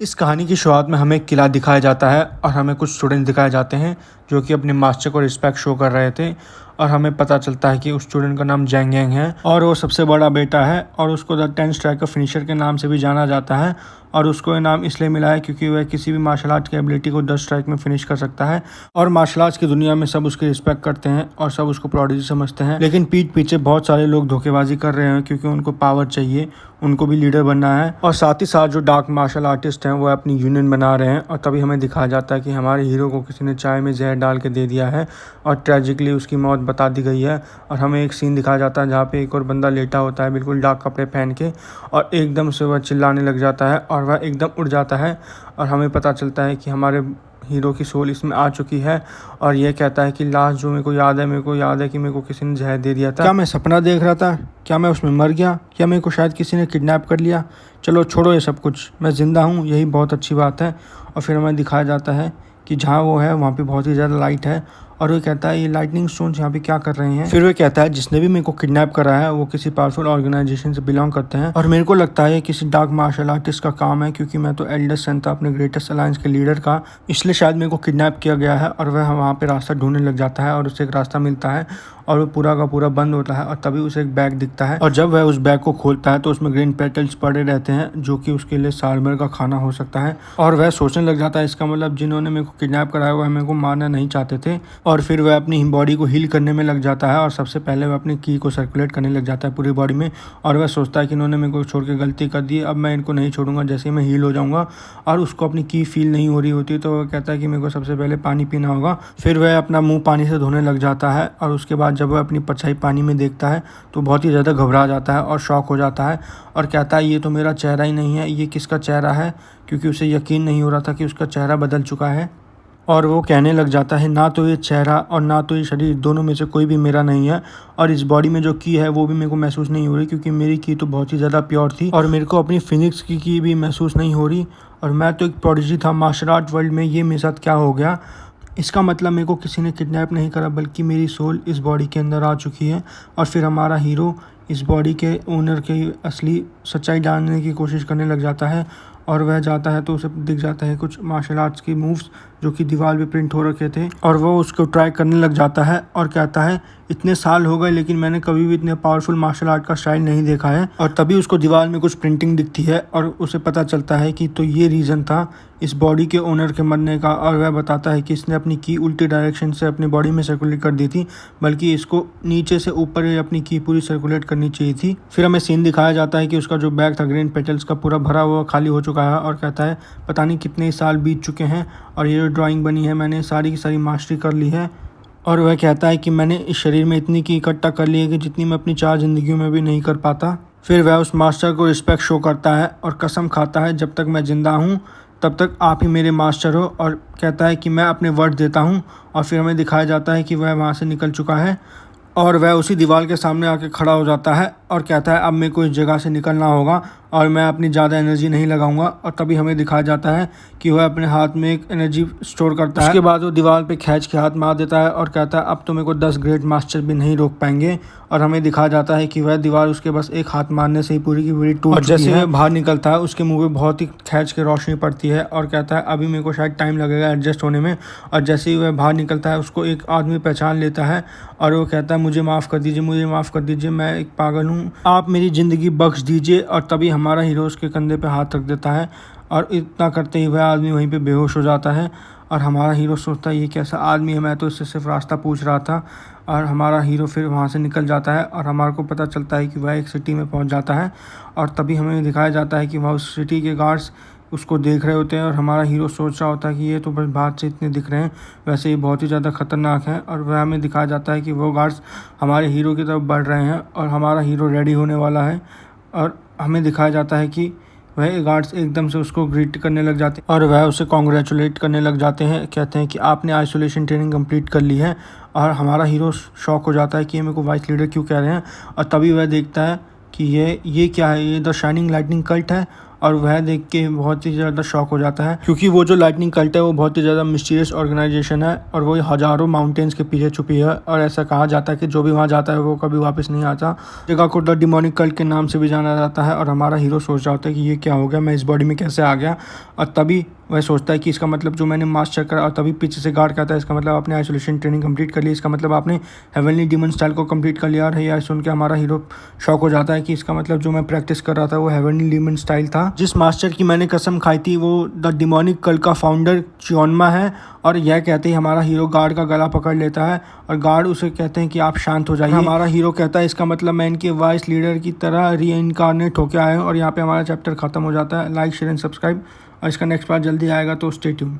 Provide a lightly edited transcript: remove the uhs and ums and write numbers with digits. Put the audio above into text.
इस कहानी की शुरुआत में हमें एक किला दिखाया जाता है और हमें कुछ स्टूडेंट दिखाए जाते हैं जो कि अपने मास्टर को रिस्पेक्ट शो कर रहे थे। और हमें पता चलता है कि उस स्टूडेंट का नाम जैंग यांग है और वो सबसे बड़ा बेटा है और उसको द 10 स्ट्राइकर फिनिशर के नाम से भी जाना जाता है। और उसको ये नाम इसलिए मिला है क्योंकि वह किसी भी मार्शल आर्ट की एबिलिटी को 10 स्ट्राइक में फिनिश कर सकता है। और मार्शल आर्ट्स की दुनिया में सब उसकी रिस्पेक्ट करते हैं और सब उसको प्रोडिजी समझते हैं, लेकिन पीठ पीछे बहुत सारे लोग धोखेबाजी कर रहे हैं क्योंकि उनको पावर चाहिए, उनको भी लीडर बनना है। और साथ ही साथ जो डार्क मार्शल आर्टिस्ट हैं वो अपनी यूनियन बना रहे हैं। और तभी हमें दिखाया जाता है कि हमारे हीरो को किसी ने चाय में जहर डाल के दे दिया है और ट्रेजिकली उसकी मौत बता दी गई है। और हमें एक सीन दिखाया जाता है जहाँ पे एक और बंदा लेटा होता है बिल्कुल डार्क कपड़े पहन के, और एकदम से वह चिल्लाने लग जाता है और वह एकदम उड़ जाता है। और हमें पता चलता है कि हमारे हीरो की सोल इसमें आ चुकी है और यह कहता है कि लास्ट जो मेरे को याद है कि मेरे को किसी ने जहर दे दिया था। क्या मैं सपना देख रहा था? क्या मैं उसमें मर गया? क्या मेरे को शायद किसी ने किडनैप कर लिया? चलो छोड़ो ये सब कुछ, मैं ज़िंदा हूँ, यही बहुत अच्छी बात है। और फिर हमें दिखाया जाता है कि जहाँ वो है वहाँ पे बहुत ही ज़्यादा लाइट है और वो कहता है ये लाइटनिंग स्टोन्स यहाँ पे क्या कर रहे हैं। फिर वो कहता है जिसने भी मेरे को किडनैप करा है वो किसी पावरफुल ऑर्गेनाइजेशन से बिलोंग करते हैं और मेरे को लगता है किसी डार्क मार्शल आर्टिस्ट का काम है, क्योंकि मैं तो एल्डेस्ट सन था अपने ग्रेटेस्ट अलायंस के लीडर का, इसलिए शायद मेरे को किडनैप किया गया है। और वह वहाँ पे रास्ता ढूंढने लग जाता है और उसे एक रास्ता मिलता है और वो पूरा का पूरा बंद होता है। और तभी उसे एक बैग दिखता है और जब वह उस बैग को खोलता है तो उसमें ग्रीन पेटल्स पड़े रहते हैं जो कि उसके लिए सार्मर का खाना हो सकता है। और वह सोचने लग जाता है इसका मतलब जिन्होंने मेरे को किडनैप कराया वह मेरे को मारना नहीं चाहते थे। और फिर वह अपनी बॉडी को हील करने में लग जाता है और सबसे पहले वह अपनी की को सर्कुलेट करने लग जाता है पूरी बॉडी में। और वह सोचता है कि इन्होंने मेरे को छोड़ के गलती कर दी, अब मैं इनको नहीं छोड़ूंगा, जैसे ही मैं हील हो जाऊंगा। और उसको अपनी की फील नहीं हो रही होती तो वह कहता है कि मेरे को सबसे पहले पानी पीना होगा। फिर वह अपना मुंह पानी से धोने लग जाता है और उसके बाद जब वह अपनी परछाई पानी में देखता है तो बहुत ही ज़्यादा घबरा जाता है और शॉक हो जाता है और कहता है ये तो मेरा चेहरा ही नहीं है, ये किसका चेहरा है, क्योंकि उसे यकीन नहीं हो रहा था कि उसका चेहरा बदल चुका है। और वो कहने लग जाता है ना तो ये चेहरा और ना तो ये शरीर, दोनों में से कोई भी मेरा नहीं है। और इस बॉडी में जो की है वो भी मेरे को महसूस नहीं हो रही क्योंकि मेरी की तो बहुत ही ज़्यादा प्योर थी और मेरे को अपनी फिनिक्स की भी महसूस नहीं हो रही। और मैं तो एक प्रोडिजी था मार्शल आर्ट वर्ल्ड में, ये मेरे साथ क्या हो गया? इसका मतलब मेरे को किसी ने किडनैप नहीं करा बल्कि मेरी सोल इस बॉडी के अंदर आ चुकी है। और फिर हमारा हीरो इस बॉडी के ओनर के असली सच्चाई जानने की कोशिश करने लग जाता है और वह जाता है तो उसे दिख जाता है कुछ मार्शल आर्ट्स की मूव्स जो कि दीवार पे प्रिंट हो रखे थे और वो उसको ट्राई करने लग जाता है और कहता है इतने साल हो गए लेकिन मैंने कभी भी इतने पावरफुल मार्शल आर्ट का स्टाइल नहीं देखा है। और तभी उसको दीवार में कुछ प्रिंटिंग दिखती है और उसे पता चलता है कि तो ये रीज़न था इस बॉडी के ओनर के मरने का। और वह बताता है कि इसने अपनी की उल्टी डायरेक्शन से अपनी बॉडी में सर्कुलेट कर दी थी, बल्कि इसको नीचे से ऊपर ही अपनी की पूरी सर्कुलेट करनी चाहिए थी। फिर हमें सीन दिखाया जाता है कि उसका जो बैग था ग्रीन पेटल्स का पूरा भरा हुआ खाली हो चुका है और कहता है पता नहीं कितने साल बीत चुके हैं और ये जो ड्राइंग बनी है मैंने सारी की सारी मास्टरी कर ली है। और वह कहता है कि मैंने इस शरीर में इतनी की इकट्ठा कर ली है कि जितनी मैं अपनी 4 ज़िंदगियों में भी नहीं कर पाता। फिर वह उस मास्टर को रिस्पेक्ट शो करता है और कसम खाता है जब तक मैं ज़िंदा हूँ तब तक आप ही मेरे मास्टर हो, और कहता है कि मैं अपने वर्ड देता हूँ। और फिर हमें दिखाया जाता है कि वह वहाँ से निकल चुका है और वह उसी दीवार के सामने आके खड़ा हो जाता है और कहता है अब मेरे को इस जगह से निकलना होगा और मैं अपनी ज़्यादा एनर्जी नहीं लगाऊंगा। और तभी हमें दिखाया जाता है कि वह अपने हाथ में एक एनर्जी स्टोर करता है। उसके बाद वो दीवार पे खींच के हाथ मार देता है और कहता है अब तो मेरे को 10 ग्रेट मास्टर भी नहीं रोक पाएंगे। और हमें दिखाया जाता है कि वह दीवार उसके बस एक हाथ मारने से ही पूरी की पूरी टूट चुकी है। जैसे वह बाहर निकलता है उसके मुँह पे बहुत ही खींच के रोशनी पड़ती है और कहता है अभी मेरे को शायद टाइम लगेगा एडजस्ट होने में। और जैसे ही वह बाहर निकलता है उसको एक आदमी पहचान लेता है और वो कहता है मुझे माफ़ कर दीजिए, मुझे माफ़ कर दीजिए, मैं एक पागल हूँ, आप मेरी ज़िंदगी बख्श दीजिए। और तभी हमारा हीरो उसके कंधे पे हाथ रख देता है और इतना करते ही वह आदमी वहीं पे बेहोश हो जाता है। और हमारा हीरो सोचता है ये कैसा आदमी है, मैं तो इससे सिर्फ रास्ता पूछ रहा था। और हमारा हीरो फिर वहाँ से निकल जाता है और हमारे को पता चलता है कि वह एक सिटी में पहुँच जाता है। और तभी हमें दिखाया जाता है कि वह उस सिटी के गार्ड्स उसको देख रहे होते हैं और हमारा हीरो सोच रहा होता है कि ये तो बस बात से इतने दिख रहे हैं, वैसे ये बहुत ही ज़्यादा ख़तरनाक है। और वह हमें दिखाया जाता है कि वो गार्ड्स हमारे हीरो की तरफ बढ़ रहे हैं और हमारा हीरो रेडी होने वाला है। और हमें दिखाया जाता है कि वह गार्ड्स एकदम से उसको ग्रीट करने लग जाते हैं और वह उसे कॉन्ग्रेचुलेट करने लग जाते हैं, कहते हैं कि आपने आइसोलेशन ट्रेनिंग कंप्लीट कर ली है। और हमारा हीरो शॉक हो जाता है कि ये मेरे को वाइस लीडर क्यों कह रहे हैं। और तभी वह देखता है कि ये क्या है, ये द शाइनिंग लाइटनिंग कल्ट है। और वह देख के बहुत ही ज़्यादा शॉक हो जाता है, क्योंकि वो जो लाइटनिंग कल्ट है वो बहुत ही ज़्यादा मिस्टीरियस ऑर्गेनाइजेशन है और वो हज़ारों माउंटेन्स के पीछे छुपी है। और ऐसा कहा जाता है कि जो भी वहाँ जाता है वो कभी वापस नहीं आता। जगह को द डिमोनिक कल्ट के नाम से भी जाना जाता है। और हमारा हीरो सोच रहा होता है कि ये क्या हो गया, मैं इस बॉडी में कैसे आ गया। और तभी वह सोचता है कि इसका मतलब जो मैंने मास्क चेक करा, और तभी पीछे से गार्ड कहता है इसका मतलब आपने आइसोलेशन ट्रेनिंग कंप्लीट कर ली, इसका मतलब आपने हेवनली डीमन स्टाइल को कंप्लीट कर लिया। और यह सुन के हमारा हीरो शॉक हो जाता है कि इसका मतलब जो मैं प्रैक्टिस कर रहा था वो हेवनली डीमन स्टाइल था। जिस मास्टर की मैंने कसम खाई थी वो द डिमोनिक कल्ट का फाउंडर चियोनमा है। और यह कहते ही हमारा हीरो गार्ड का गला पकड़ लेता है और गार्ड उसे कहते हैं कि आप शांत हो जाइए। हमारा हीरो कहता है इसका मतलब मैं इनके वाइस लीडर की तरह री इनकारनेट होकर आया हूँ। और यहाँ पे हमारा चैप्टर खत्म हो जाता है। लाइक शेयर एंड सब्सक्राइब, और इसका नेक्स्ट पार्ट जल्दी आएगा, तो स्टे ट्यून।